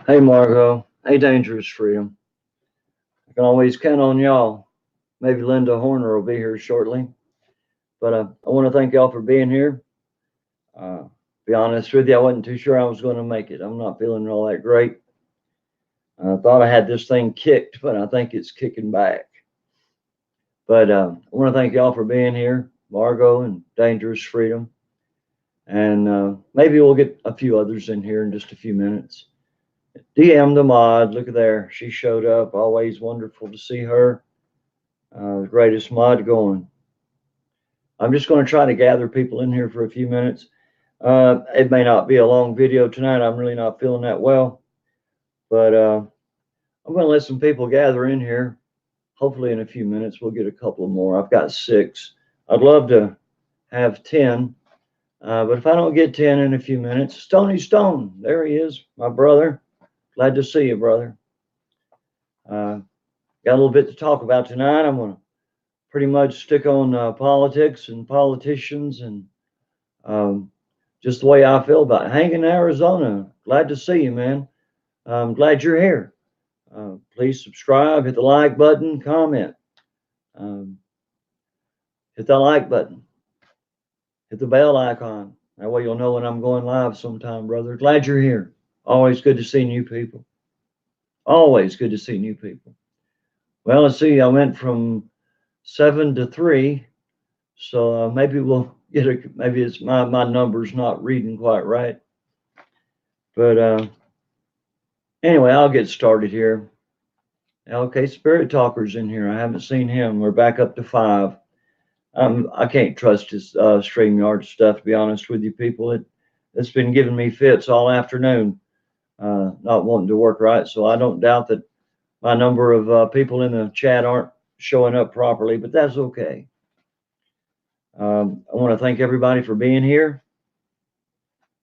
Hey Margot, hey Dangerous Freedom. I can always count on y'all. Maybe Linda Horner will be here shortly. But I want to thank y'all for being here. Uh, be honest with you, I wasn't too sure I was going to make it. I'm not feeling all that great. I thought I had this thing kicked, but I think it's kicking back. But I want to thank y'all for being here, Margot and Dangerous Freedom. And maybe we'll get a few others in here in just a few minutes. DM the mod, look at there. She showed up. Always wonderful to see her. The greatest mod going. I'm just going to try to gather people in here for a few minutes. It may not be a long video tonight. I'm really not feeling that well. But I'm going to let some people gather in here. Hopefully in a few minutes we'll get a couple more. I've got 6. I'd love to have 10. But if I don't get 10 in a few minutes, Stony Stone, there he is, my brother. Glad to see you, brother. Got a little bit to talk about tonight. I'm going to pretty much stick on politics and politicians and just the way I feel about it. Hank in Arizona, glad to see you, man. I'm glad you're here. Please subscribe, hit the like button, comment. Hit that like button. Hit the bell icon. That way you'll know when I'm going live sometime, brother. Glad you're here. Always good to see new people. Always good to see new people. Well, let's see. I went from 7 to 3, so maybe we'll get a. Maybe it's my number's not reading quite right. But anyway, I'll get started here. Okay, Spirit Talker's in here. I haven't seen him. We're back up to 5. I can't trust his StreamYard stuff, to be honest with you people. It's been giving me fits all afternoon, not wanting to work right. So I don't doubt that my number of people in the chat aren't showing up properly, but that's okay. I want to thank everybody for being here.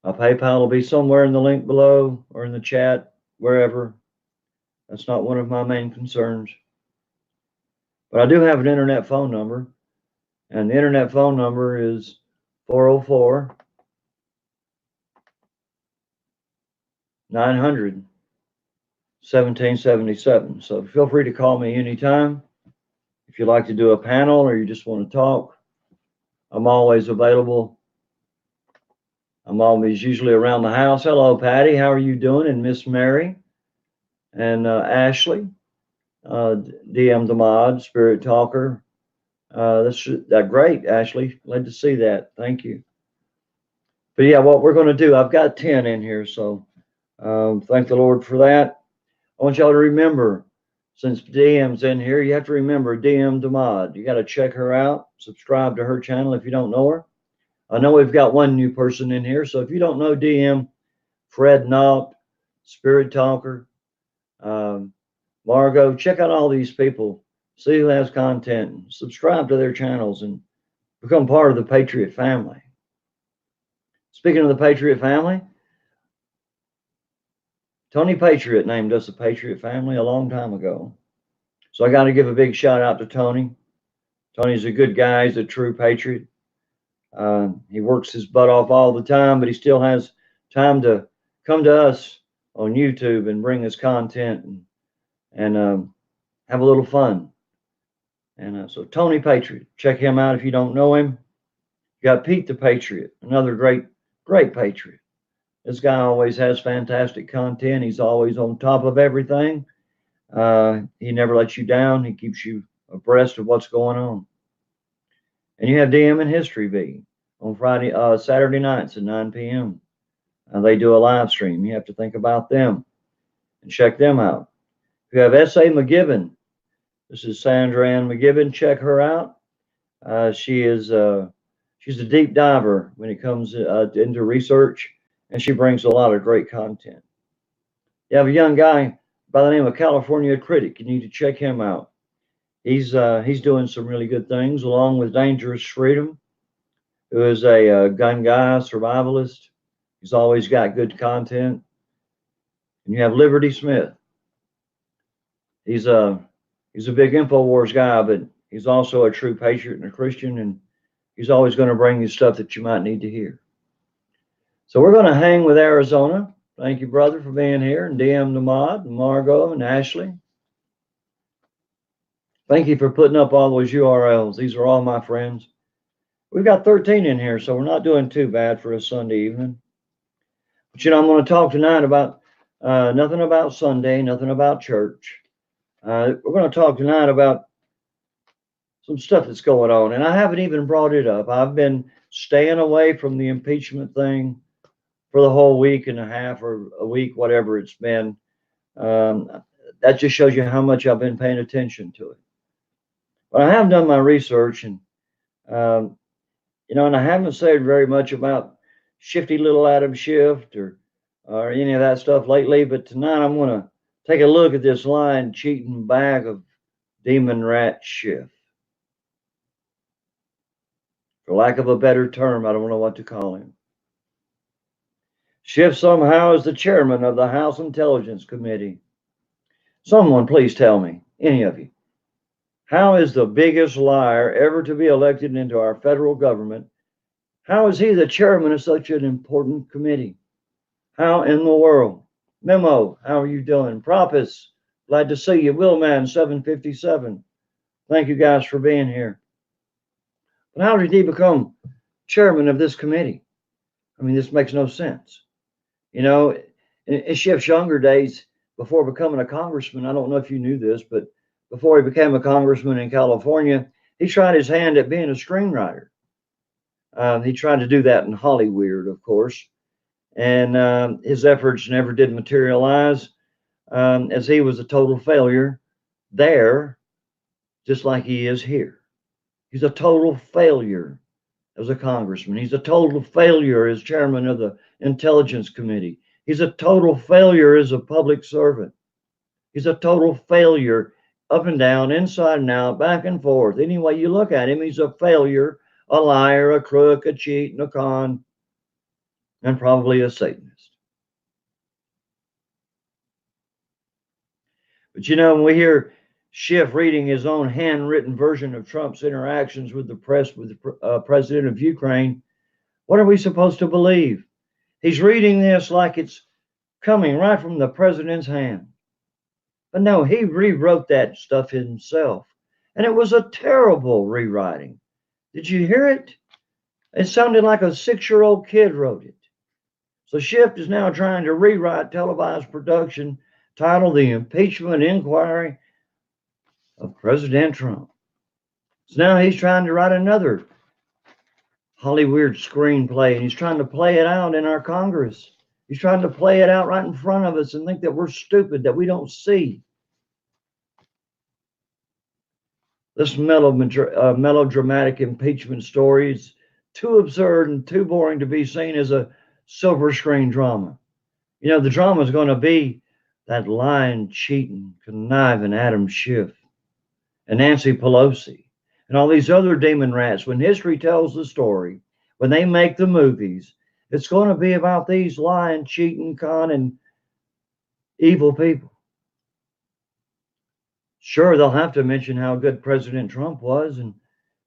My PayPal will be somewhere in the link below or in the chat, wherever. That's not one of my main concerns. But I do have an internet phone number, and the internet phone number is 404 900 1777. So feel free to call me anytime. If you'd like to do a panel or you just want to talk, I'm always available. I'm always usually around the house. Hello, Patty. How are you doing? And Miss Mary and Ashley, DM the mod, Spirit Talker. That's great, Ashley. Glad to see that. Thank you. But yeah, what we're going to do, I've got 10 in here, so thank the Lord for that. I want y'all to remember, since DM's in here, you have to remember DM the mod. You got to check her out, subscribe to her channel if you don't know her. I know we've got one new person in here, so if you don't know DM, Fred Knott, Spirit Talker, Margot, check out all these people. See who has content. Subscribe to their channels and become part of the Patriot family. Speaking of the Patriot family, Tony Patriot named us a Patriot family a long time ago. So I got to give a big shout out to Tony. Tony's a good guy. He's a true patriot. He works his butt off all the time, but he still has time to come to us on YouTube and bring us content and have a little fun. And so Tony Patriot, check him out if you don't know him. You got Pete the Patriot, another great patriot. This guy always has fantastic content. He's always on top of everything. He never lets you down. He keeps you abreast of what's going on. And you have DM and History V on Saturday nights at 9 p.m. They do a live stream. You have to think about them and check them out. You have S.A. McGibbon. This is Sandra Ann McGibbon. Check her out. She's a deep diver when it comes into research, and she brings a lot of great content. You have a young guy by the name of California Critic. You need to check him out. He's doing some really good things, along with Dangerous Freedom, who is a gun guy, survivalist. He's always got good content. And you have Liberty Smith. He's a big InfoWars guy, but he's also a true patriot and a Christian, and he's always going to bring you stuff that you might need to hear. So we're going to hang with Arizona. Thank you, brother, for being here, and DM the mod, and Margot, and Ashley. Thank you for putting up all those URLs. These are all my friends. We've got 13 in here, so we're not doing too bad for a Sunday evening. But I'm going to talk tonight about nothing about Sunday, nothing about church. We're going to talk tonight about some stuff that's going on, and I haven't even brought it up. I've been staying away from the impeachment thing for the whole week and a half or a week, whatever it's been. That just shows you how much I've been paying attention to it. But I have done my research, and and I haven't said very much about shifty little Adam Schiff or any of that stuff lately. But tonight I'm going to take a look at this lying, cheating bag of Demonrat Schiff. For lack of a better term, I don't know what to call him. Schiff somehow is the chairman of the House Intelligence Committee. Someone please tell me, any of you, how is the biggest liar ever to be elected into our federal government? How is he the chairman of such an important committee? How in the world? Memo, how are you doing? Propus, glad to see you. Willman, 757. Thank you guys for being here. But how did he become chairman of this committee? I mean, this makes no sense. In Schiff's younger days, before becoming a congressman, I don't know if you knew this, but before he became a congressman in California, he tried his hand at being a screenwriter. He tried to do that in Hollywood, of course, and his efforts never did materialize, as he was a total failure there, just like he is here. He's a total failure as a congressman. He's a total failure as chairman of the Intelligence Committee. He's a total failure as a public servant. He's a total failure up and down, inside and out, back and forth. Any way you look at him, he's a failure, a liar, a crook, a cheat, and a con, and probably a Satanist. But when we hear Schiff reading his own handwritten version of Trump's interactions with the press with the president of Ukraine, what are we supposed to believe? He's reading this like it's coming right from the president's hand. But no, he rewrote that stuff himself. And it was a terrible rewriting. Did you hear it? It sounded like a 6-year-old kid wrote it. So Schiff is now trying to rewrite televised production titled The Impeachment Inquiry of President Trump. So now he's trying to write another Hollywood screenplay, and he's trying to play it out in our Congress. He's trying to play it out right in front of us and think that we're stupid, that we don't see. This melodramatic impeachment story is too absurd and too boring to be seen as a silver screen drama. The drama is going to be that lying, cheating, conniving Adam Schiff and Nancy Pelosi and all these other Demonrats. When history tells the story, when they make the movies, it's going to be about these lying, cheating, con, and evil people. Sure, they'll have to mention how good President Trump was and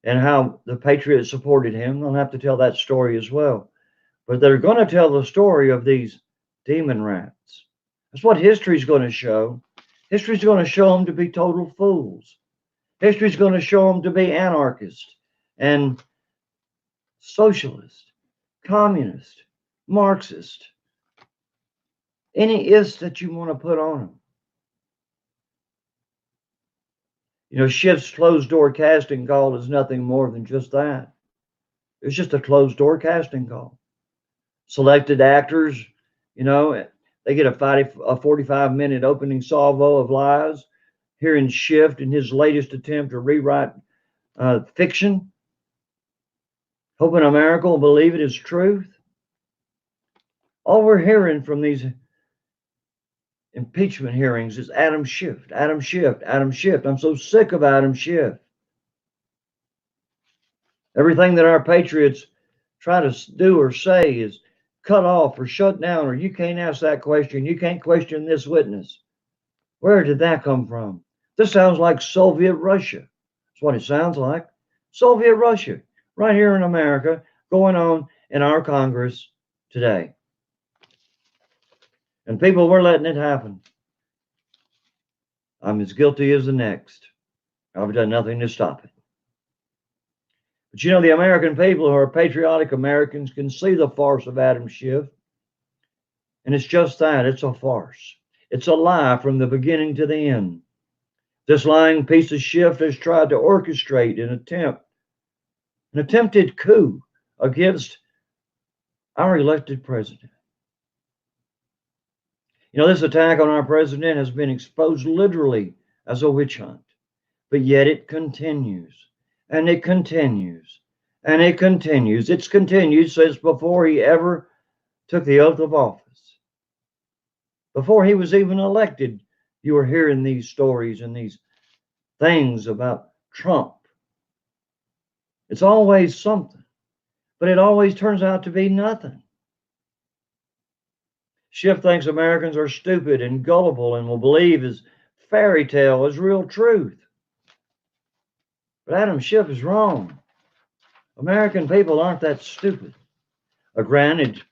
how the patriots supported him. They'll have to tell that story as well. But they're going to tell the story of these Demonrats. That's what history's going to show. History's going to show them to be total fools. History's going to show them to be anarchists and socialist, communist, Marxist, any ifs that you want to put on them. Schiff's closed door casting call is nothing more than just that. It's just a closed door casting call. Selected actors, they get a 45-minute opening salvo of lies. Hearing Schiff in his latest attempt to rewrite fiction, hoping America will believe it is truth. All we're hearing from these impeachment hearings is Adam Schiff, Adam Schiff, Adam Schiff. I'm so sick of Adam Schiff. Everything that our patriots try to do or say is cut off or shut down, or you can't ask that question. You can't question this witness. Where did that come from? This sounds like Soviet Russia. That's what it sounds like. Soviet Russia, right here in America, going on in our Congress today. And people, we're letting it happen. I'm as guilty as the next. I've done nothing to stop it. But you know, the American people who are patriotic Americans can see the farce of Adam Schiff. And it's just that. It's a farce. It's a lie from the beginning to the end. This lying piece of Schiff has tried to orchestrate an attempted coup against our elected president. You know, this attack on our president has been exposed literally as a witch hunt, but yet it continues, and it continues, and it continues. It's continued since before he ever took the oath of office. Before he was even elected, you were hearing these stories and these things about Trump. It's always something, but it always turns out to be nothing. Schiff thinks Americans are stupid and gullible and will believe his fairy tale is real truth. But Adam Schiff is wrong. American people aren't that stupid. Granted,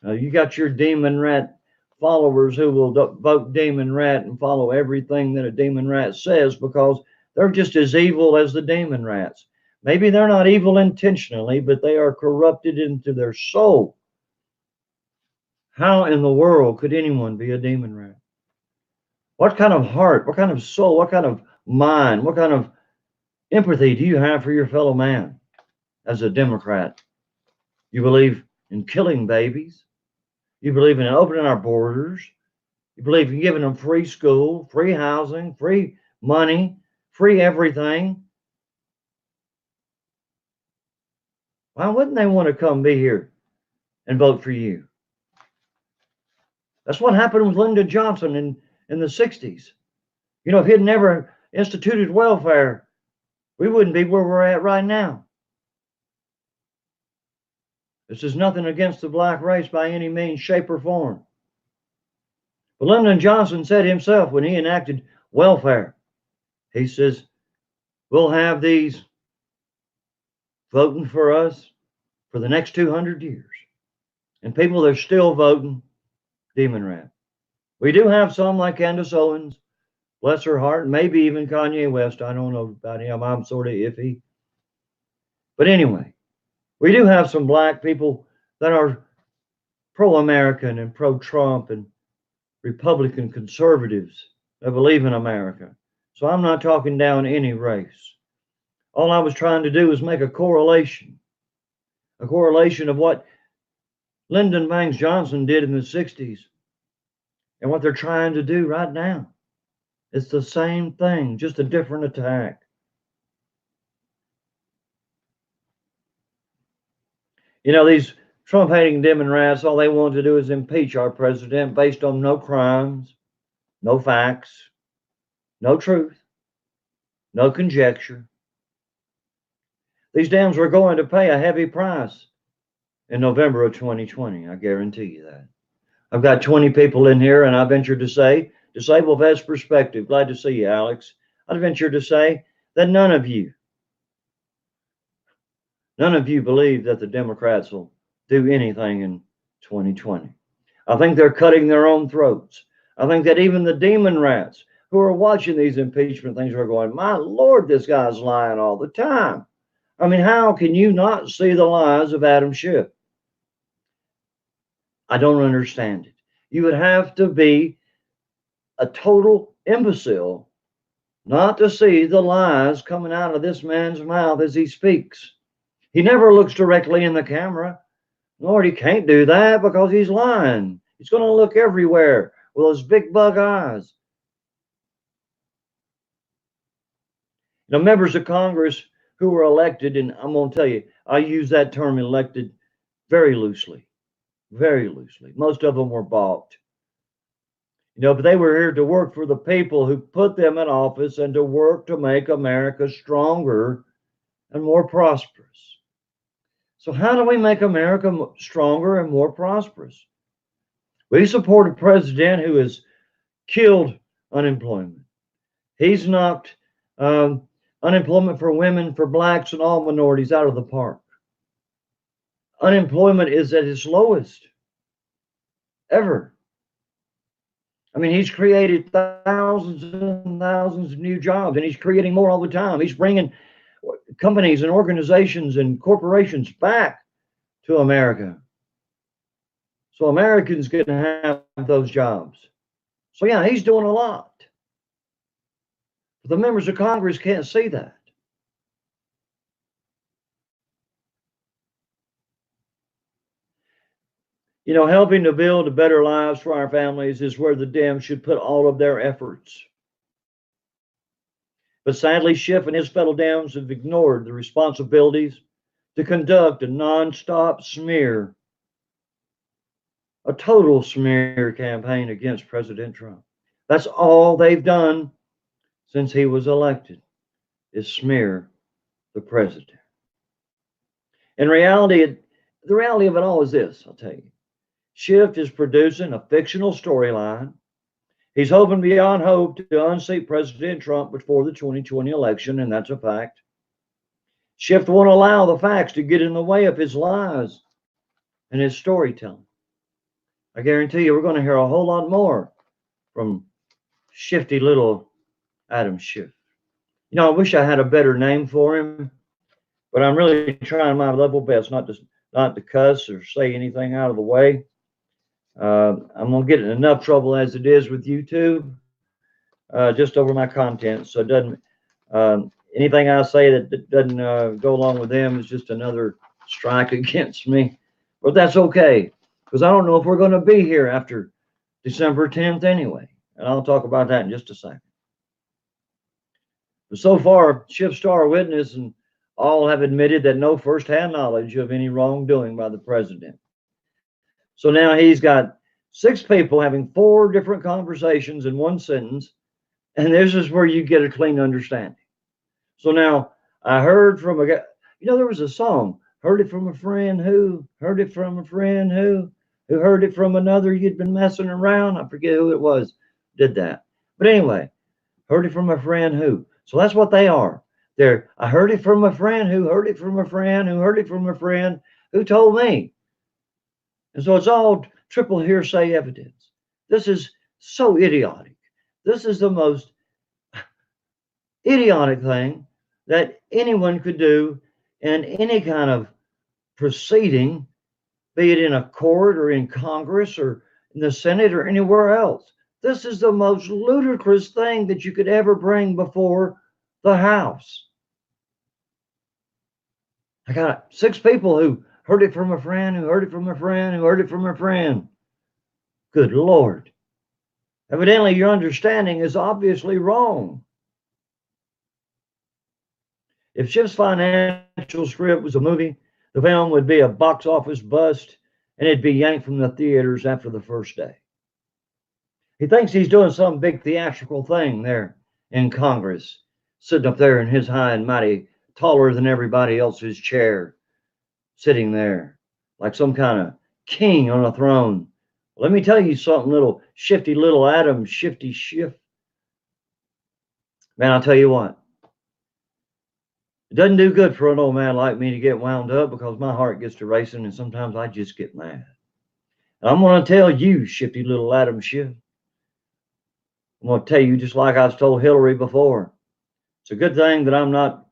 you got your Demonrat followers who will vote Demonrat and follow everything that a Demonrat says because they're just as evil as the Demonrats. Maybe they're not evil intentionally, but they are corrupted into their soul. How in the world could anyone be a Demonrat? What kind of heart, what kind of soul, what kind of mind, what kind of empathy do you have for your fellow man as a Democrat? You believe in killing babies. You believe in opening our borders. You believe in giving them free school, free housing, free money, free everything. Why wouldn't they want to come be here and vote for you? That's what happened with Lyndon Johnson in the 60s. You know, if he had never instituted welfare, we wouldn't be where we're at right now. This is nothing against the black race by any means, shape, or form. But Lyndon Johnson said himself when he enacted welfare, he says, we'll have these voting for us for the next 200 years. And people are still voting Demonrat. We do have some like Candace Owens, bless her heart, maybe even Kanye West. I don't know about him. I'm sort of iffy. But anyway, we do have some black people that are pro-American and pro-Trump and Republican conservatives that believe in America. So I'm not talking down any race. All I was trying to do was make a correlation of what Lyndon Banks Johnson did in the 60s and what they're trying to do right now. It's the same thing, just a different attack. You know, these Trump-hating Demonrats, all they want to do is impeach our president based on no crimes, no facts, no truth, no conjecture. These Dems are going to pay a heavy price in November of 2020. I guarantee you that. I've got 20 people in here, and I venture to say, Disabled Vets Perspective, glad to see you, Alex. I venture to say that none of you believe that the Democrats will do anything in 2020. I think they're cutting their own throats. I think that even the Demonrats who are watching these impeachment things are going, my Lord, this guy's lying all the time. I mean, how can you not see the lies of Adam Schiff? I don't understand it. You would have to be a total imbecile not to see the lies coming out of this man's mouth as he speaks. He never looks directly in the camera. Lord, he can't do that because he's lying. He's going to look everywhere with those big bug eyes. Now, members of Congress who were elected, and I'm going to tell you, I use that term elected very loosely. Very loosely. Most of them were bought. You know, but they were here to work for the people who put them in office and to work to make America stronger and more prosperous. So how do we make America stronger and more prosperous? We support a president who has killed unemployment. He's knocked unemployment for women, for blacks, and all minorities out of the park. Unemployment is at its lowest ever. I mean, he's created thousands and thousands of new jobs, and he's creating more all the time. He's bringing companies and organizations and corporations back to America, so Americans can have those jobs. So yeah, he's doing a lot. But the members of Congress can't see that. You know, helping to build better lives for our families is where the Dems should put all of their efforts. But sadly, Schiff and his fellow Dems have ignored the responsibilities to conduct a nonstop smear, a total smear campaign against President Trump. That's all they've done since he was elected, is smear the president. In reality, the reality of it all is this, I'll tell you. Schiff is producing a fictional storyline. He's hoping beyond hope to unseat President Trump before the 2020 election, and that's a fact. Schiff won't allow the facts to get in the way of his lies and his storytelling. I guarantee you we're going to hear a whole lot more from shifty little Adam Schiff. You know, I wish I had a better name for him, but I'm really trying my level best not to cuss or say anything out of the way. I'm going to get in enough trouble as it is with YouTube, just over my content. So it doesn't, anything I say that doesn't go along with them is just another strike against me. But that's okay, because I don't know if we're going to be here after December 10th anyway. And I'll talk about that in just a second. But so far, Schiff Star Witness and all have admitted that no firsthand knowledge of any wrongdoing by the president. So now he's got 6 people having 4 different conversations in one sentence, and this is where you get a clean understanding. So now I heard from a guy, you know, there was a song, heard it from a friend who, heard it from a friend who heard it from another you'd been messing around. I forget who it was did that. But anyway, heard it from a friend who. So that's what they are. I heard it from a friend who heard it from a friend who heard it from a friend who told me. And so it's all triple hearsay evidence. This is so idiotic. This is the most idiotic thing that anyone could do in any kind of proceeding, be it in a court or in Congress or in the Senate or anywhere else. This is the most ludicrous thing that you could ever bring before the House. I got 6 people who heard it from a friend who heard it from a friend who heard it from a friend. Good Lord. Evidently, your understanding is obviously wrong. If Schiff's financial script was a movie, the film would be a box office bust, and it'd be yanked from the theaters after the first day. He thinks he's doing some big theatrical thing there in Congress, sitting up there in his high and mighty, taller than everybody else's chair, sitting there like some kind of king on a throne. Let me tell you something, little shifty little Adam, shifty Schiff. Man, I'll tell you what. It doesn't do good for an old man like me to get wound up, because my heart gets to racing and sometimes I just get mad. And I'm going to tell you, shifty little Adam Schiff. I'm going to tell you just like I was told Hillary before. It's a good thing that I'm not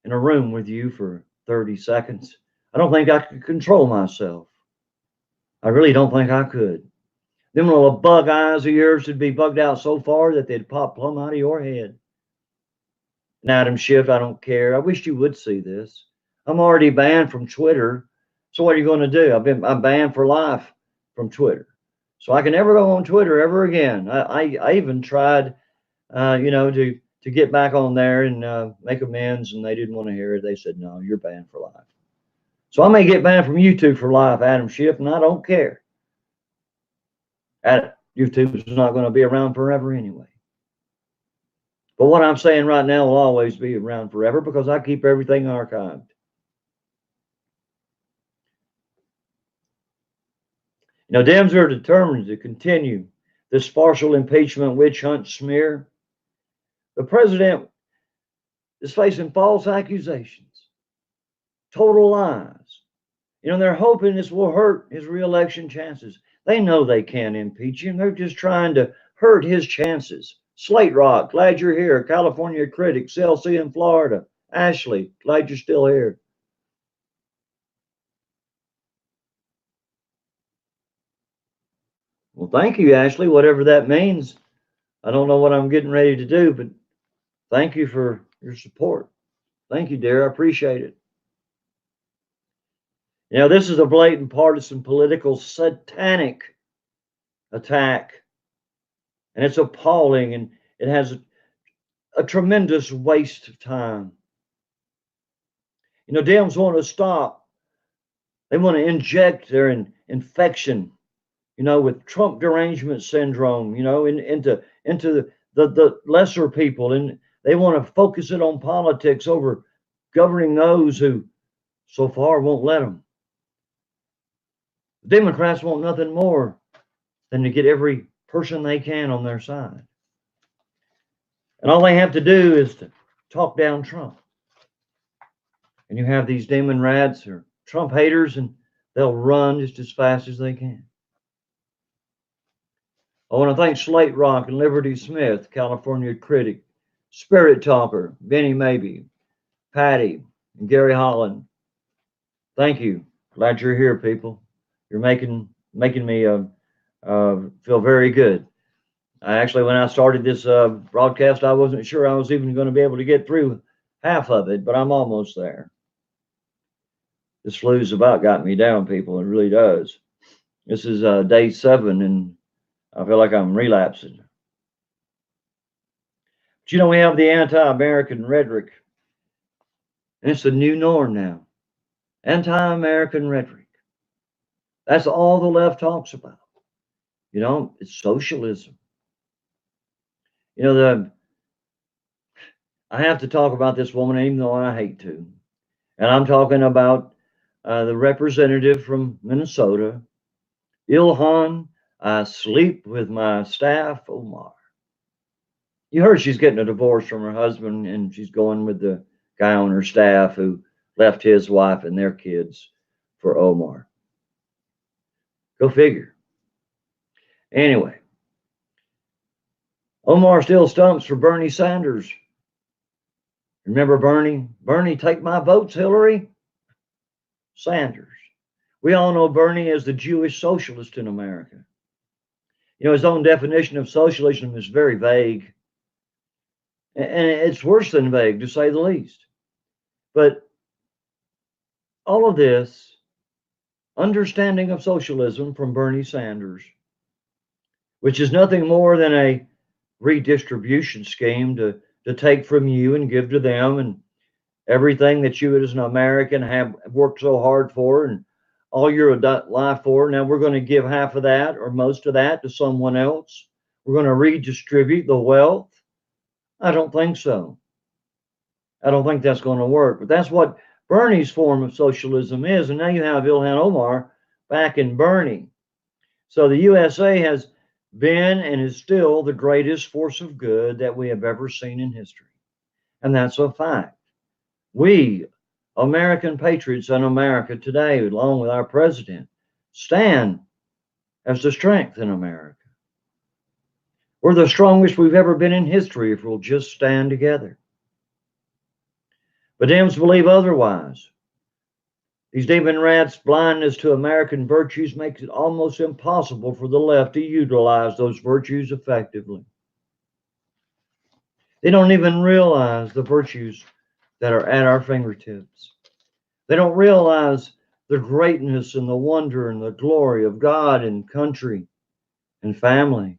in a room with you for 30 seconds. I don't think I could control myself. I really don't think I could. Them little bug eyes of yours would be bugged out so far that they'd pop plumb out of your head. And Adam Schiff, I don't care. I wish you would see this. I'm already banned from Twitter. So what are you going to do? I'm banned for life from Twitter. So I can never go on Twitter ever again. I even tried, to get back on there and make amends, and they didn't want to hear it. They said, no, you're banned for life. So I may get banned from YouTube for life, Adam Schiff, and I don't care. YouTube is not going to be around forever anyway. But what I'm saying right now will always be around forever, because I keep everything archived. Now, Dems are determined to continue this partial impeachment witch hunt smear. The president is facing false accusations, total lies. They're hoping this will hurt his reelection chances. They know they can't impeach him. They're just trying to hurt his chances. Slate Rock, glad you're here. California Critic, CLC in Florida. Ashley, glad you're still here. Well, thank you, Ashley, whatever that means. I don't know what I'm getting ready to do, but thank you for your support. Thank you, dear. I appreciate it. You know, this is a blatant partisan, political, satanic attack, and it's appalling, and it has a tremendous waste of time. You know, Dems want to stop. They want to inject their infection, you know, with Trump derangement syndrome, you know, into the lesser people, and they want to focus it on politics over governing those who so far won't let them. The Democrats want nothing more than to get every person they can on their side. And all they have to do is to talk down Trump. And you have these Demonrats or Trump haters, and they'll run just as fast as they can. I want to thank Slate Rock and Liberty Smith, California Critic, Spirit Talker, Benny Maybe, Patty, and Gary Holland. Thank you. Glad you're here, people. You're making me feel very good. Actually, when I started this broadcast, I wasn't sure I was even going to be able to get through half of it, but I'm almost there. This flu's about got me down, people. It really does. This is day 7, and I feel like I'm relapsing. But you know, we have the anti-American rhetoric, and it's the new norm now. Anti-American rhetoric. That's all the left talks about. You know, it's socialism. You know, I have to talk about this woman, even though I hate to. And I'm talking about the representative from Minnesota, Ilhan, I sleep with my staff, Omar. You heard she's getting a divorce from her husband, and she's going with the guy on her staff who left his wife and their kids for Omar. Go figure. Anyway, Omar still stumps for Bernie Sanders. Remember Bernie? Bernie, take my votes, Hillary. Sanders. We all know Bernie as the Jewish socialist in America. You know, his own definition of socialism is very vague. And it's worse than vague, to say the least. But all of this understanding of socialism from Bernie Sanders, which is nothing more than a redistribution scheme to take from you and give to them, and everything that you as an American have worked so hard for and all your life for. Now we're going to give half of that or most of that to someone else. We're going to redistribute the wealth. I don't think so. I don't think that's going to work. But that's what Bernie's form of socialism is. And now you have Ilhan Omar back in Bernie. So the USA has been and is still the greatest force of good that we have ever seen in history. And that's a fact. We, American patriots in America today, along with our president, stand as the strength in America. We're the strongest we've ever been in history if we'll just stand together. But Dems believe otherwise. These Demonrats' blindness to American virtues makes it almost impossible for the left to utilize those virtues effectively. They don't even realize the virtues that are at our fingertips. They don't realize the greatness and the wonder and the glory of God and country and family.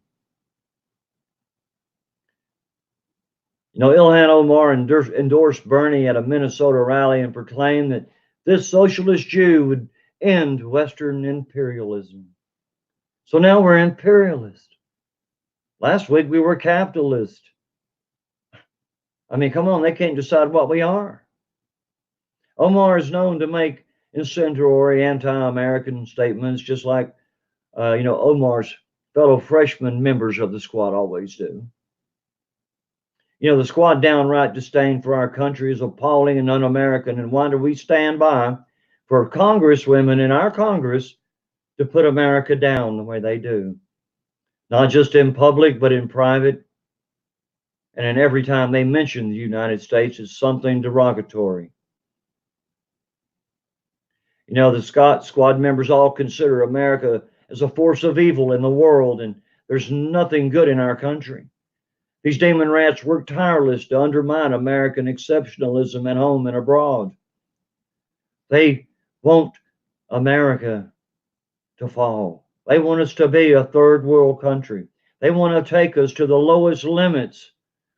You know, Ilhan Omar endorsed Bernie at a Minnesota rally and proclaimed that this socialist Jew would end Western imperialism. So now we're imperialist. Last week we were capitalist. I mean, come on, they can't decide what we are. Omar is known to make incendiary anti-American statements, just like, you know, Omar's fellow freshman members of the squad always do. You know, the squad downright disdain for our country is appalling and un-American. And why do we stand by for congresswomen in our Congress to put America down the way they do? not just in public, but in private. And in every time they mention the United States, it's something derogatory. You know, the Scott squad members all consider America as a force of evil in the world, and there's nothing good in our country. These demon rats work tireless to undermine American exceptionalism at home and abroad. They want America to fall. They want us to be a third world country. They want to take us to the lowest limits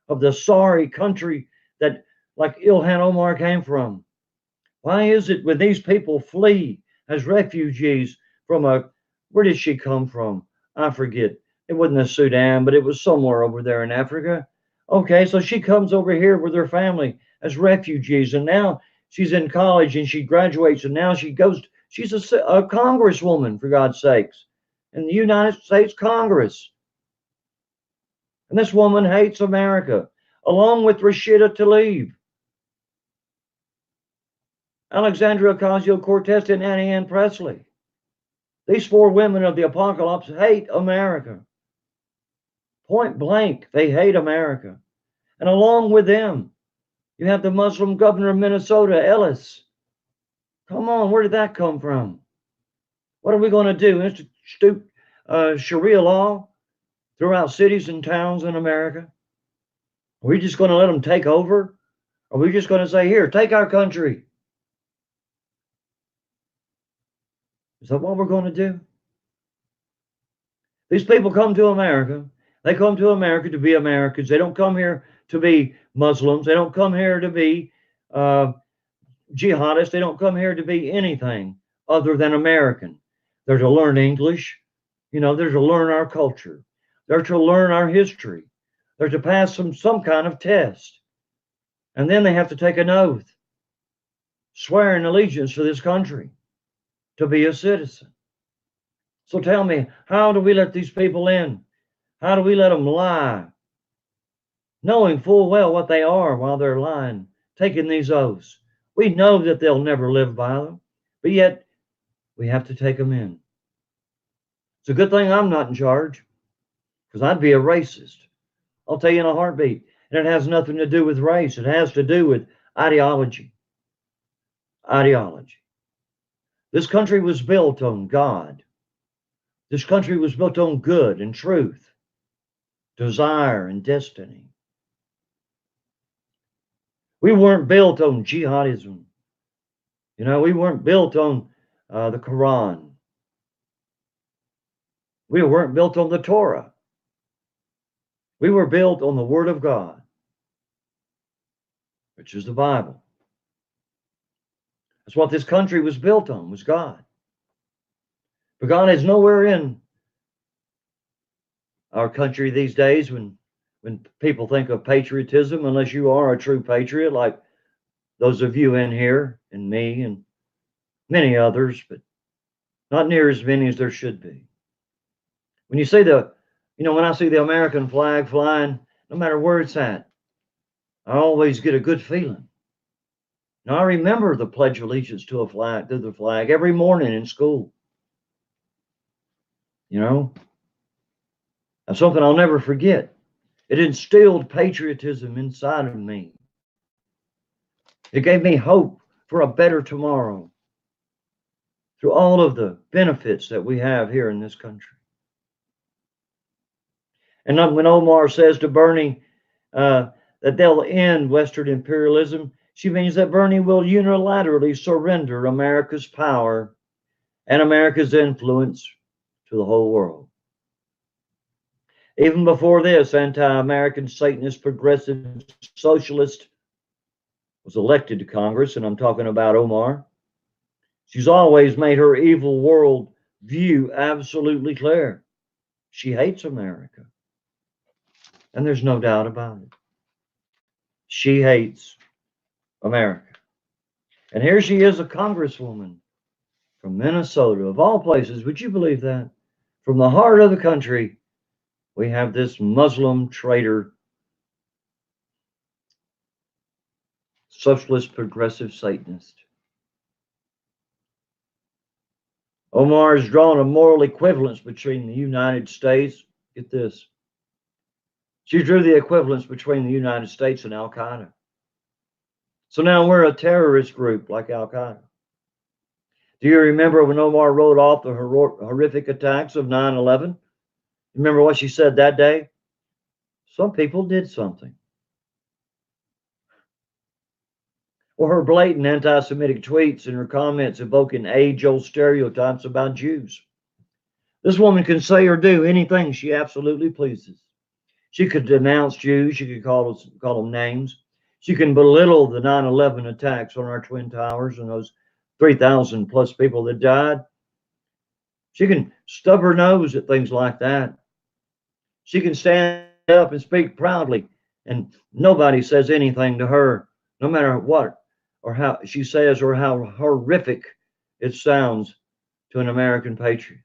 of the sorry country that, like Ilhan Omar, came from. Why is it when these people flee as refugees from where did she come from? I forget. It wasn't the Sudan, but it was somewhere over there in Africa. Okay, so she comes over here with her family as refugees, and now she's in college and she graduates, and now she's a congresswoman, for God's sakes, in the United States Congress. And this woman hates America, along with Rashida Tlaib, Alexandria Ocasio-Cortez, and Annie Ann Presley. These four women of the apocalypse hate America. Point blank, they hate America. And along with them, you have the Muslim governor of Minnesota, Ellis. Come on, where did that come from? What are we going to do? Institute Sharia law throughout cities and towns in America? Are we just going to let them take over? Are we just going to say, here, take our country? Is that what we're going to do? These people come to America. They come to America to be Americans. They don't come here to be Muslims. They don't come here to be jihadists. They don't come here to be anything other than American. They're to learn English. You know, they're to learn our culture. They're to learn our history. They're to pass some kind of test. And then they have to take an oath, swearing allegiance to this country, to be a citizen. So tell me, how do we let these people in? How do we let them lie, knowing full well what they are while they're lying, taking these oaths? We know that they'll never live by them, but yet we have to take them in. It's a good thing I'm not in charge, because I'd be a racist. I'll tell you in a heartbeat. And it has nothing to do with race. It has to do with ideology. Ideology. This country was built on God. This country was built on good and truth, desire and destiny. We weren't built on jihadism. You know, we weren't built on the Quran. We weren't built on the Torah. We were built on the Word of God, which is the Bible. That's what this country was built on, was God. But God is nowhere in our country these days when people think of patriotism, unless you are a true patriot, like those of you in here and me and many others, but not near as many as there should be. When you see when I see the American flag flying, no matter where it's at, I always get a good feeling. Now, I remember the Pledge of Allegiance to the flag every morning in school. You know, that's something I'll never forget. It instilled patriotism inside of me. It gave me hope for a better tomorrow through all of the benefits that we have here in this country. And when Omar says to Bernie that they'll end Western imperialism, she means that Bernie will unilaterally surrender America's power and America's influence to the whole world. Even before this, anti-American Satanist progressive socialist was elected to Congress, and I'm talking about Omar. She's always made her evil world view absolutely clear. She hates America. And there's no doubt about it. She hates America. And here she is, a congresswoman from Minnesota, of all places. Would you believe that? From the heart of the country, we have this Muslim traitor, socialist progressive Satanist. Omar has drawn a moral equivalence between the United States, Get this. She drew the equivalence between the United States and Al Qaeda. So now we're a terrorist group like Al Qaeda. Do you remember when Omar wrote off the horrific attacks of 9/11? Remember what she said that day? Some people did something. Or her blatant anti-Semitic tweets and her comments evoking age-old stereotypes about Jews. This woman can say or do anything she absolutely pleases. She could denounce Jews. She could call them names. She can belittle the 9/11 attacks on our Twin Towers and those 3,000 plus people that died. She can stub her nose at things like that. She can stand up and speak proudly, and nobody says anything to her, no matter what or how she says or how horrific it sounds to an American patriot.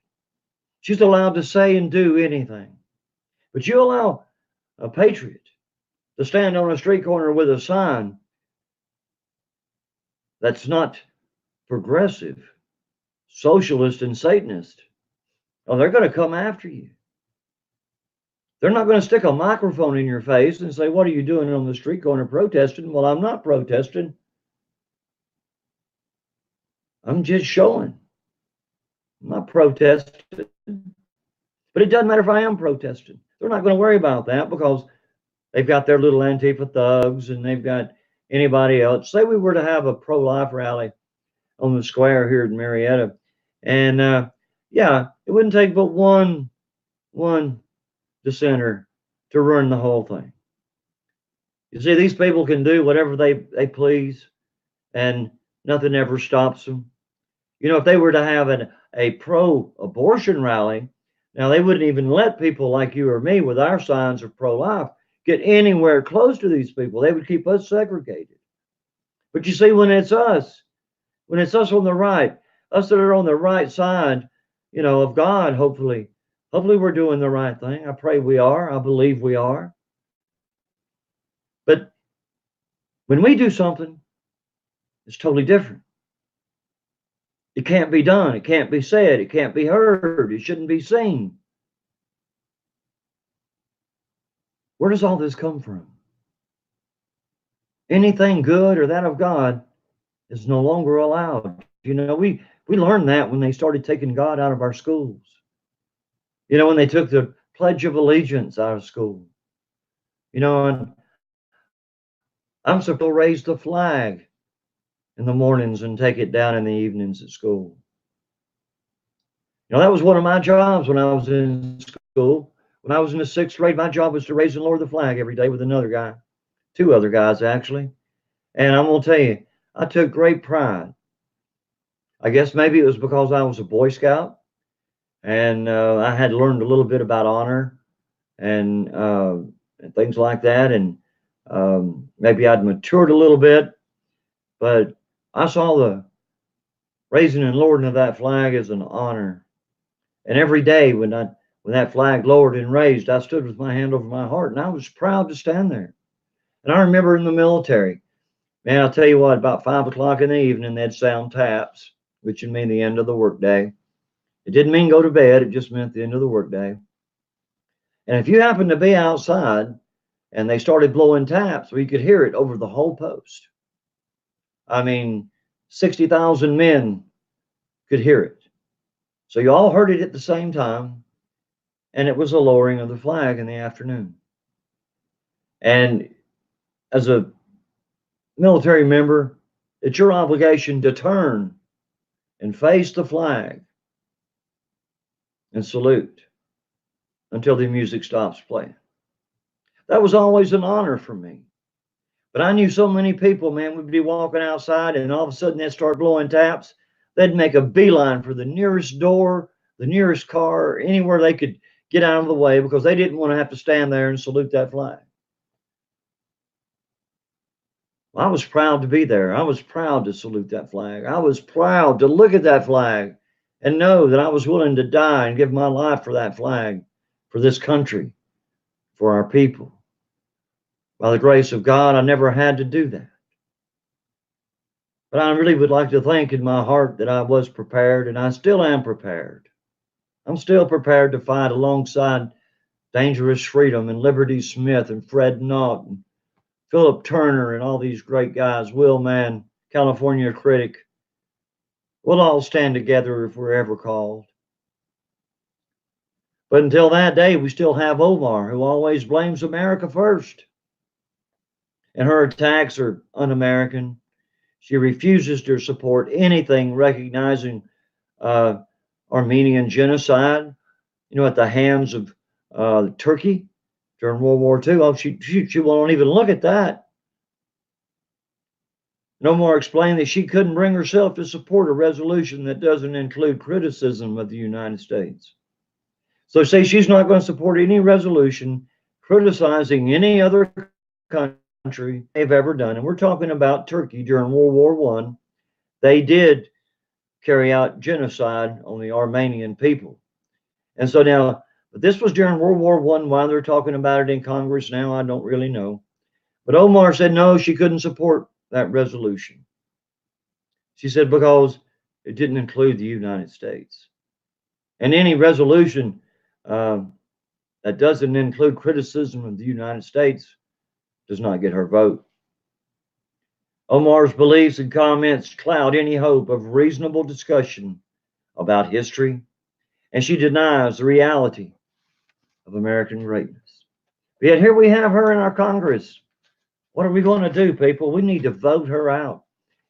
She's allowed to say and do anything. But you allow a patriot to stand on a street corner with a sign that's not progressive, socialist, and Satanist. Oh, they're going to come after you. They're not going to stick a microphone in your face and say, "What are you doing on the street corner protesting?" Well, I'm not protesting. I'm just showing. I'm not protesting. But it doesn't matter if I am protesting. They're not going to worry about that because they've got their little Antifa thugs and they've got anybody else. Say we were to have a pro-life rally on the square here in Marietta. And yeah, it wouldn't take but one dissenter to ruin the whole thing. You see, these people can do whatever they please, and nothing ever stops them. You know, if they were to have a pro-abortion rally, now they wouldn't even let people like you or me with our signs of pro-life get anywhere close to these people. They would keep us segregated. But you see, when it's us on the right, us that are on the right side, you know, of God, hopefully we're doing the right thing. I pray we are. I believe we are. But when we do something, it's totally different. It can't be done. It can't be said. It can't be heard. It shouldn't be seen. Where does all this come from? Anything good or that of God is no longer allowed. You know, we learned that when they started taking God out of our schools. You know, when they took the Pledge of Allegiance out of school. You know, and I'm supposed to raise the flag in the mornings and take it down in the evenings at school. You know, that was one of my jobs when I was in school. When I was in the 6th grade, my job was to raise and lower the flag every day with another guy. 2 other guys, actually. And I'm going to tell you, I took great pride. I guess maybe it was because I was a Boy Scout and I had learned a little bit about honor and things like that. And maybe I'd matured a little bit. But I saw the raising and lowering of that flag as an honor. And every day when that flag lowered and raised, I stood with my hand over my heart, and I was proud to stand there. And I remember in the military, man, I'll tell you what, about 5 o'clock in the evening, they'd sound taps, which would mean the end of the workday. It didn't mean go to bed. It just meant the end of the workday. And if you happened to be outside and they started blowing taps, well, you could hear it over the whole post. I mean, 60,000 men could hear it. So you all heard it at the same time, and it was a lowering of the flag in the afternoon. And as a military member, it's your obligation to turn and face the flag and salute until the music stops playing. That was always an honor for me. But I knew so many people, man, would be walking outside and all of a sudden they'd start blowing taps. They'd make a beeline for the nearest door, the nearest car, anywhere they could get out of the way because they didn't want to have to stand there and salute that flag. I was proud to be there. I was proud to salute that flag. I was proud to look at that flag and know that I was willing to die and give my life for that flag, for this country, for our people. By the grace of God, I never had to do that. But I really would like to think in my heart that I was prepared, and I still am prepared. I'm still prepared to fight alongside Dangerous Freedom and Liberty Smith and Fred Naughton, Philip Turner and all these great guys, Will Mann, California Critic. We'll all stand together if we're ever called. But until that day, we still have Omar, who always blames America first. And her attacks are un-American. She refuses to support anything recognizing Armenian genocide, at the hands of Turkey during World War II. Oh, she won't even look at that. No more explain that she couldn't bring herself to support a resolution that doesn't include criticism of the United States. So say she's not going to support any resolution criticizing any other country they've ever done. And we're talking about Turkey during World War I. They did carry out genocide on the Armenian people. And so now, but this was during World War I. Why they're talking about it in Congress now, I don't really know. But Omar said no, she couldn't support that resolution. She said because it didn't include the United States. And any resolution that doesn't include criticism of the United States does not get her vote. Omar's beliefs and comments cloud any hope of reasonable discussion about history, and she denies the reality of American greatness. Yet here we have her in our Congress. What are we going to do, people? We need to vote her out.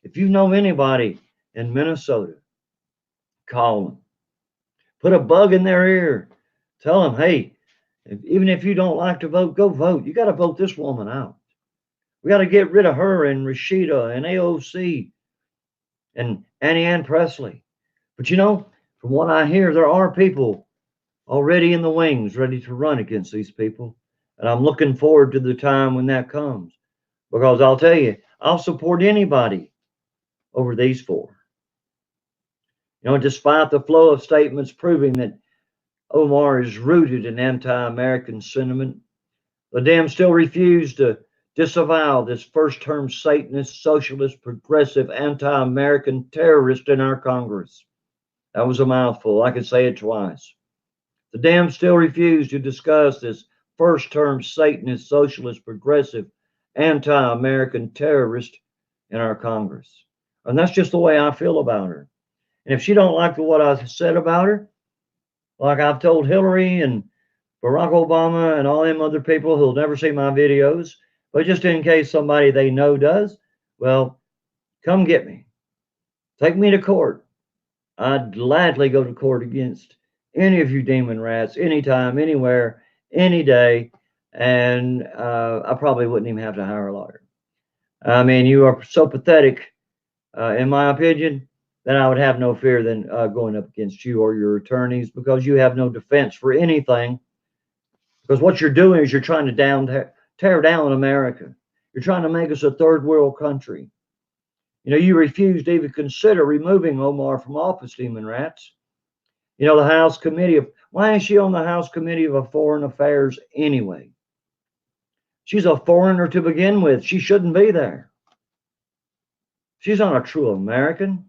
If you know anybody in Minnesota, call them. Put a bug in their ear. Tell them, hey, even if you don't like to vote, go vote. You got to vote this woman out. We got to get rid of her and Rashida and AOC and Annie Ann Presley. But from what I hear, there are people already in the wings ready to run against these people. And I'm looking forward to the time when that comes. Because I'll tell you, I'll support anybody over these four. Despite the flow of statements proving that Omar is rooted in anti-American sentiment, the Dems still refuse to disavow this first-term Satanist, socialist, progressive, anti-American terrorist in our Congress. That was a mouthful. I could say it twice. The Dems still refuse to discuss this first-term Satanist, socialist, progressive, anti-American terrorist in our Congress. And that's just the way I feel about her. And if she don't like what I said about her, like I've told Hillary and Barack Obama and all them other people who'll never see my videos, but just in case somebody they know does, well, come get me. Take me to court. I'd gladly go to court against any of you demon rats, anytime, anywhere, any day. And I probably wouldn't even have to hire a lawyer. I mean, you are so pathetic, in my opinion, that I would have no fear than going up against you or your attorneys, because you have no defense for anything. Because what you're doing is you're trying to tear down America. You're trying to make us a third world country. You refuse to even consider removing Omar from office, demon rats. The House Committee why is she on the House Committee of Foreign Affairs anyway? She's a foreigner to begin with. She shouldn't be there. She's not a true American.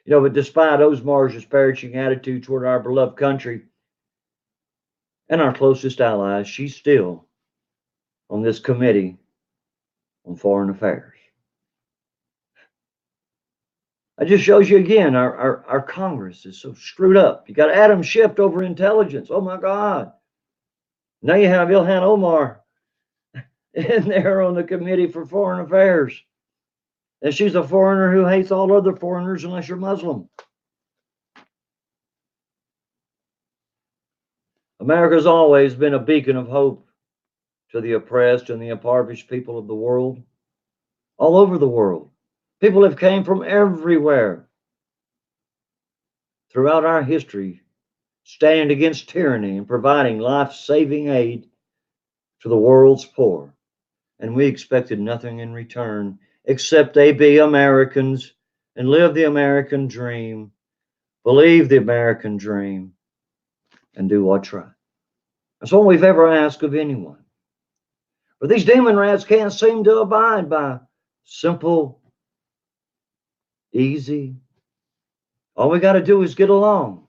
But despite Omar's disparaging attitude toward our beloved country and our closest allies, she's still on this committee on foreign affairs. It just shows you again, our Congress is so screwed up. You got Adam Schiff over intelligence. Oh my God. Now you have Ilhan Omar in there on the Committee for Foreign Affairs. And she's a foreigner who hates all other foreigners unless you're Muslim. America's always been a beacon of hope to the oppressed and the impoverished people of the world, all over the world. People have came from everywhere throughout our history, standing against tyranny and providing life-saving aid to the world's poor. And we expected nothing in return except they be Americans and live the American dream, believe the American dream, and do what's right. That's all we've ever asked of anyone. But these demon rats can't seem to abide by simple, easy, All we got to do is get along.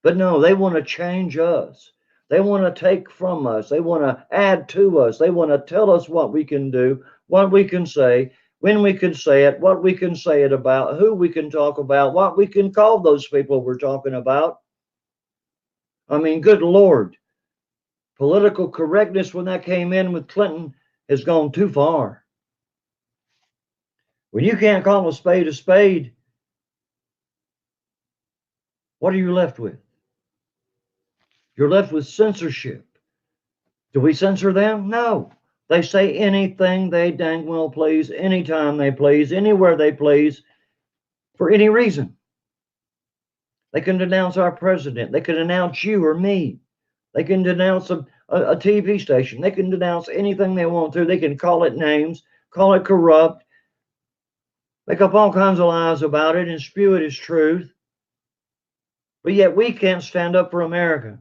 But no, they want to change us. They want to take from us. They want to add to us. They want to tell us what we can do, what we can say, when we can say it, what we can say it about, who we can talk about, what we can call those people we're talking about. I mean, good Lord. Political correctness, when that came in with Clinton, has gone too far. When you can't call a spade, what are you left with? You're left with censorship. Do we censor them? No. They say anything they dang well please, anytime they please, anywhere they please, for any reason. They can denounce our president. They can denounce you or me. They can denounce a TV station. They can denounce anything they want to. They can call it names, call it corrupt, make up all kinds of lies about it and spew it as truth. But yet we can't stand up for America.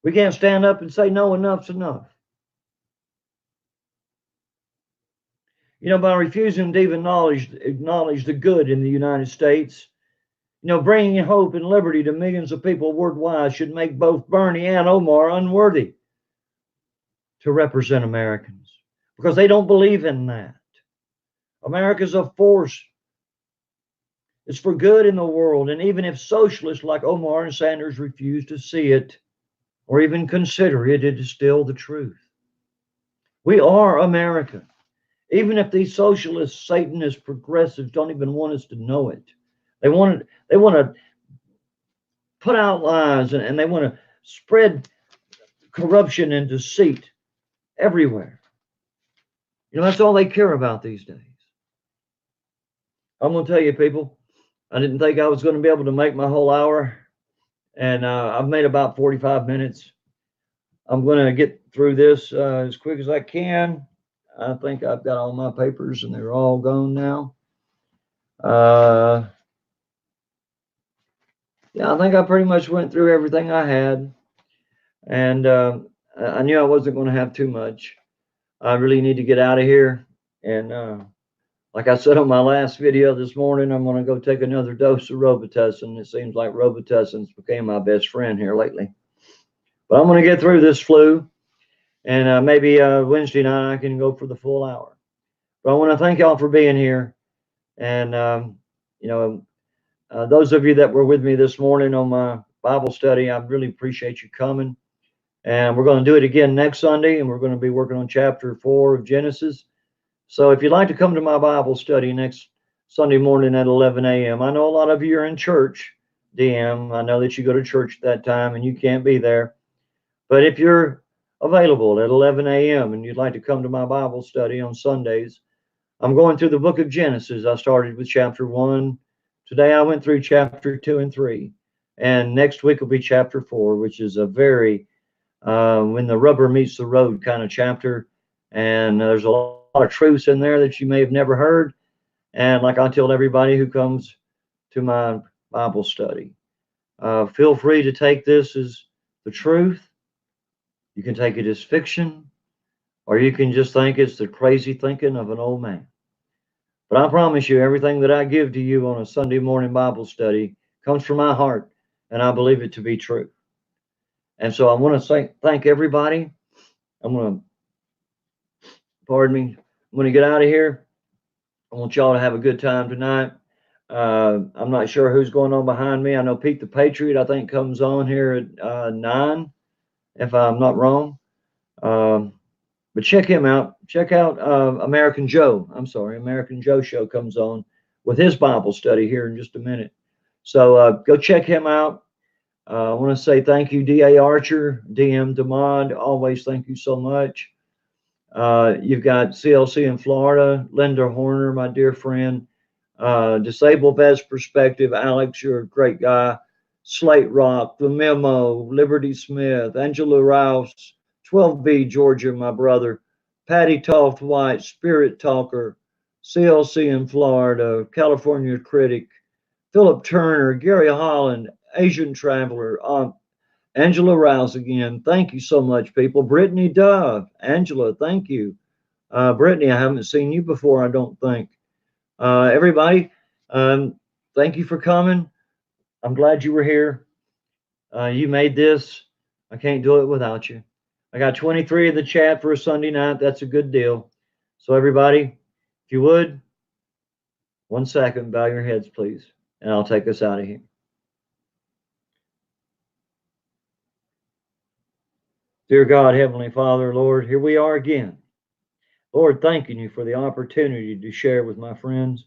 We can't stand up and say, no, enough's enough. You know, by refusing to even acknowledge the good in the United States, you know, bringing hope and liberty to millions of people worldwide should make both Bernie and Omar unworthy to represent Americans because they don't believe in that. America's a force. It's for good in the world. And even if socialists like Omar and Sanders refuse to see it or even consider it, it is still the truth. We are America. Even if these socialists, Satanists, progressives don't even want us to know it. They want to put out lies and they want to spread corruption and deceit everywhere. You know, that's all they care about these days. I'm going to tell you, people, I didn't think I was going to be able to make my whole hour, and I've made about 45 minutes. I'm going to get through this as quick as I can. I think I've got all my papers, and they're all gone now. Yeah, I think I pretty much went through everything I had, and I knew I wasn't going to have too much. I really need to get out of here, and like I said on my last video this morning, I'm going to go take another dose of Robitussin. It seems like Robitussin's became my best friend here lately. But I'm going to get through this flu, and maybe Wednesday night I can go for the full hour. But I want to thank y'all for being here, and you know, those of you that were with me this morning on my Bible study, I really appreciate you coming. And we're going to do it again next Sunday, and we're going to be working on chapter 4 of Genesis. So if you'd like to come to my Bible study next Sunday morning at 11 a.m., I know a lot of you are in church, DM. I know that you go to church at that time and you can't be there. But if you're available at 11 a.m. and you'd like to come to my Bible study on Sundays, I'm going through the book of Genesis. I started with chapter 1. Today I went through chapter 2 and 3. And next week will be chapter 4, which is a very, when the rubber meets the road kind of chapter. And there's a lot of truths in there that you may have never heard. And like I tell everybody who comes to my Bible study, feel free to take this as the truth. You can take it as fiction, or you can just think it's the crazy thinking of an old man. But I promise you, everything that I give to you on a Sunday morning Bible study comes from my heart, and I believe it to be true. And so I want to thank everybody. I'm going to, pardon me, I'm going to get out of here. I want y'all to have a good time tonight. I'm not sure who's going on behind me. I know Pete the Patriot, I think, comes on here at 9, if I'm not wrong. But check him out. Check out American Joe. I'm sorry, American Joe show comes on with his Bible study here in just a minute. So go check him out. I want to say thank you, D.A. Archer, DM DeMond. Always thank you so much. You've got CLC in Florida, Linda Horner, my dear friend. Disabled Vets Perspective, Alex, you're a great guy. Slate Rock, The Memo, Liberty Smith, Angela Rouse, 12B Georgia, my brother. Patty Toft White, Spirit Talker, CLC in Florida, California Critic, Philip Turner, Gary Holland, Asian Traveler, Angela Rouse again. Thank you so much, people. Brittany Dove, Angela, thank you. Brittany, I haven't seen you before, I don't think. Everybody, thank you for coming. I'm glad you were here. You made this. I can't do it without you. I got 23 in the chat for a Sunday night. That's a good deal. So everybody, if you would, 1 second, bow your heads, please, and I'll take us out of here. Dear God, Heavenly Father, Lord, here we are again. Lord, thanking you for the opportunity to share with my friends.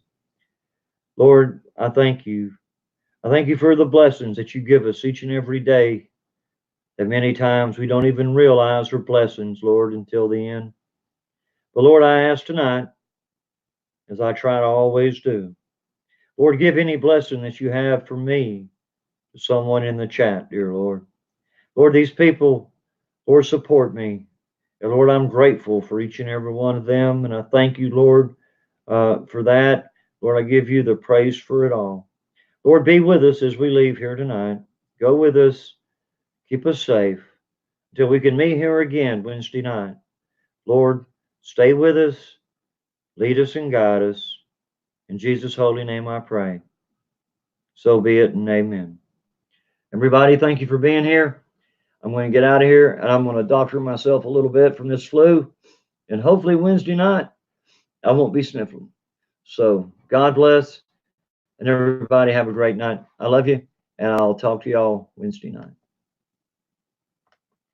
Lord, I thank you. I thank you for the blessings that you give us each and every day that many times we don't even realize are blessings, Lord, until the end. But Lord, I ask tonight, as I try to always do, Lord, give any blessing that you have for me to someone in the chat, dear Lord. Lord, these people, Lord, support me. And Lord, I'm grateful for each and every one of them. And I thank you, Lord, for that. Lord, I give you the praise for it all. Lord, be with us as we leave here tonight. Go with us. Keep us safe until we can meet here again Wednesday night. Lord, stay with us. Lead us and guide us. In Jesus' holy name I pray. So be it and amen. Everybody, thank you for being here. I'm going to get out of here and I'm going to doctor myself a little bit from this flu. And hopefully Wednesday night, I won't be sniffling. So God bless and everybody have a great night. I love you and I'll talk to y'all Wednesday night.